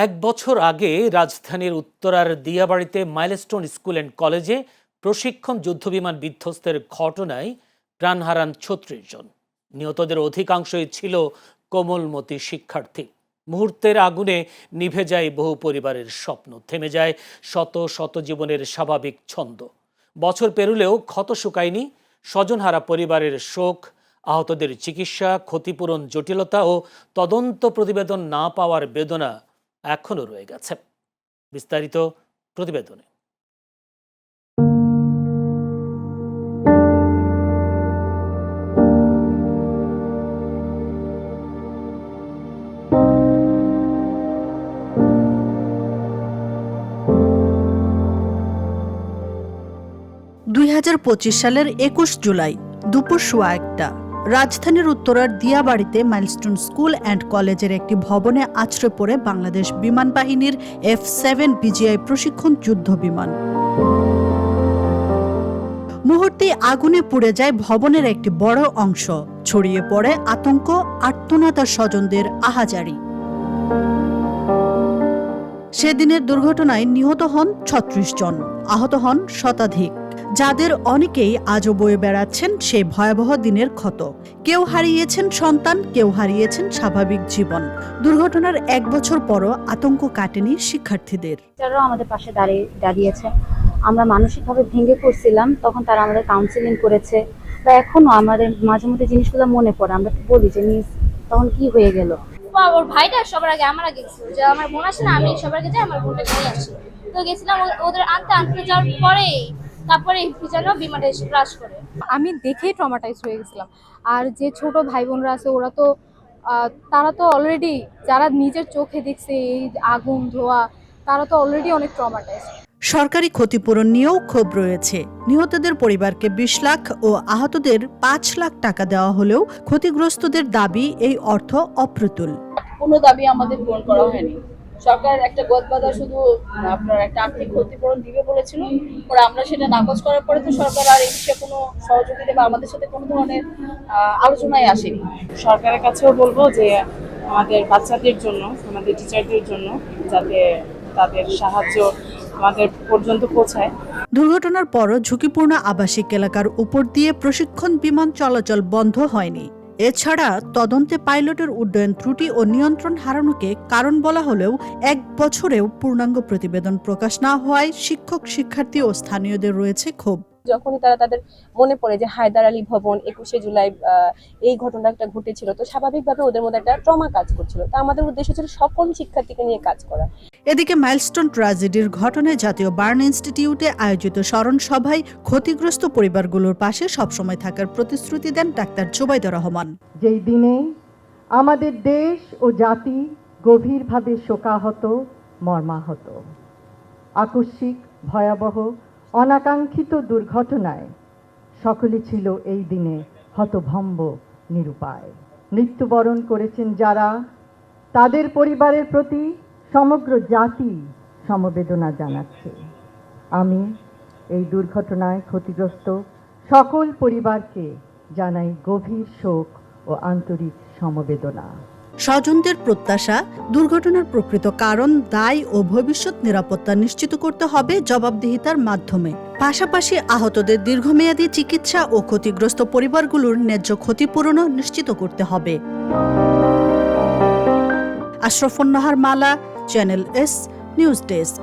এক বছর আগে রাজধানীর উত্তরার দিয়াবাড়িতে মাইলস্টোন স্কুল অ্যান্ড কলেজে প্রশিক্ষণ যুদ্ধবিমান বিধ্বস্তের ঘটনায় প্রাণ হারান ৩৬ জন। নিহতদের অধিকাংশই ছিল কোমলমতি শিক্ষার্থী। মুহূর্তের আগুনে নিভে যায় বহু পরিবারের স্বপ্ন, থেমে যায় শত শত জীবনের স্বাভাবিক ছন্দ। বছর পেরুলেও ক্ষত শুকায়নি, স্বজনহারা পরিবারের শোক, আহতদের চিকিৎসা, ক্ষতিপূরণ জটিলতা ও তদন্ত প্রতিবেদন না পাওয়ার বেদনা এখনো রয়ে গেছে। বিস্তারিত প্রতিবেদনে। সালের ২১ জুলাই দুপুর ১:১০ রাজধানীর উত্তরার দিয়াবাড়িতে মাইলস্টোন স্কুল অ্যান্ড কলেজের একটি ভবনে আছড়ে পড়ে বাংলাদেশ বিমান বাহিনীর F-7 বিজিআই প্রশিক্ষণ যুদ্ধ বিমান। মুহূর্তেই আগুনে পুড়ে যায় ভবনের একটি বড় অংশ, ছড়িয়ে পড়ে আতঙ্ক, আর্তনাদ আর স্বজনদের আহাজারি। সেদিনের দুর্ঘটনায় নিহত হন ৩৬ জন, আহত হন শতাধিক, যাদের অনেকেই আজও বয়ে বেড়াচ্ছেন সেই ভয়াবহ দিনের ক্ষত। কেউ হারিয়েছেন সন্তান, কেউ হারিয়েছেন স্বাভাবিক জীবন। দুর্ঘটনার এক বছর পরও আতঙ্ক কাটেনি শিক্ষার্থীদের। যারা আমাদের পাশে দাঁড়িয়েছে, আমরা মানসিকভাবে ভেঙে পড়ছিলাম, তখন তারা আমাদের কাউন্সিলিং করেছে। বা এখনো আমাদের মাঝে মধ্যে জিনিসগুলো মনে পড়ে, আমরা বলি যে মিস তখন কি হয়ে গেল। ওর ভাইটা সবার আগে আমার আগে গেছিল, যে আমার বোন আসে না, আমি সবার আগে যাই, আমার বোনটা নিয়ে আসি। তো গেছিলাম, ওদের আনতে যাওয়ার পরে তারপরে বিমানটা এসে ক্রাশ করে। আমি দেখেই ট্রমাটাইজ হয়ে গেছিলাম। আর যে ছোট ভাই বোনরা আছে, ওরা তো তারা তো অলরেডি, যারা নিজের চোখে দেখছে এই আগুন ধোঁয়া, তারা তো অলরেডি অনেক ট্রমাটাইজ। সরকারি ক্ষতিপূরণ নিয়েও ক্ষোভ রয়েছে। নিহতদের পরিবারকে ২০ লাখ ও আহতদের ৫ লাখ টাকা দেওয়া হলেও ক্ষতিগ্রস্তদের দাবি এই অর্থ অপ্রতুল। কোনো দাবি আমাদের পূরণ করা হয়নি। সরকার একটা গদবাধা শুধু আপনার একটা আর্থিক ক্ষতিপূরণ দিবে বলেছিল, পরে আমরা সেটা নাকচ করার পরে তো সরকার আর এই বিষয়ে কোনো সহযোগিতা বা আমাদের সাথে কোনো ধরনের আলোচনায় আসেনি। সরকারের কাছেও বলবো যে আমাদের বাচ্চাদের জন্য, আমাদের টিচারদের জন্য যাতে তাদের সাহায্য আমাদের পর্যন্ত পৌঁছায়। দুর্ঘটনার পরও ঝুঁকিপূর্ণ আবাসিক এলাকার উপর দিয়ে প্রশিক্ষণ বিমান চলাচল বন্ধ হয়নি। এছাড়া তদন্তে পাইলটের উড্ডয়ন ত্রুটি ও নিয়ন্ত্রণ হারানোকে কারণ বলা হলেও এক বছরেও পূর্ণাঙ্গ প্রতিবেদন প্রকাশ না হওয়ায় শিক্ষক, শিক্ষার্থী ও স্থানীয়দের রয়েছে ক্ষোভ। যখনই তাদের মনে পড়ে যে হায়দার আলী ভবন ২১শে জুলাই এই ঘটনাটা ঘটেছিল, তো স্বাভাবিকভাবে ওদের মধ্যে একটা ট্রমা কাজ করছিল। তা আমাদের উদ্দেশ্য ছিল সকল শিক্ষার্থীকে নিয়ে কাজ করা। এদিকে মাইলস্টোন ট্র্যাজেডির ঘটনায় জাতীয় বার্ন ইনস্টিটিউটে আয়োজিত স্মরণ সভায় ক্ষতিগ্রস্ত পরিবারগুলোর পাশে সবসময় থাকার প্রতিশ্রুতি দেন ডাক্তার জুবাইদা রহমান। যেই দিনে আমাদের দেশ ও জাতি গভীরভাবে শোকাহত, মর্মাহত, আকস্মিক, ভয়াবহ, অনাকাঙ্ক্ষিত দুর্ঘটনায় সকলে ছিল এই দিনে হতভম্ব, নিরুপায়। মৃত্যুবরণ করেছেন যারা, তাদের পরিবারের প্রতি সমগ্র জাতি সমবেদনা জানাচ্ছে। আমি এই দুর্ঘটনায় ক্ষতিগ্রস্ত সকল পরিবারকে জানাই গভীর শোক ও আন্তরিক সমবেদনা। স্বজনদের প্রত্যাশা, দুর্ঘটনার প্রকৃত কারণ, দায় ও ভবিষ্যৎ নিরাপত্তা নিশ্চিত করতে হবে জবাবদিহিতার মাধ্যমে। পাশাপাশি আহতদের দীর্ঘমেয়াদী চিকিৎসা ও ক্ষতিগ্রস্ত পরিবারগুলোর ন্যায্য ক্ষতিপূরণও নিশ্চিত করতে হবে। আশরাফুন নাহার মালা, চ্যানেল এস, নিউজ ডেস্ক।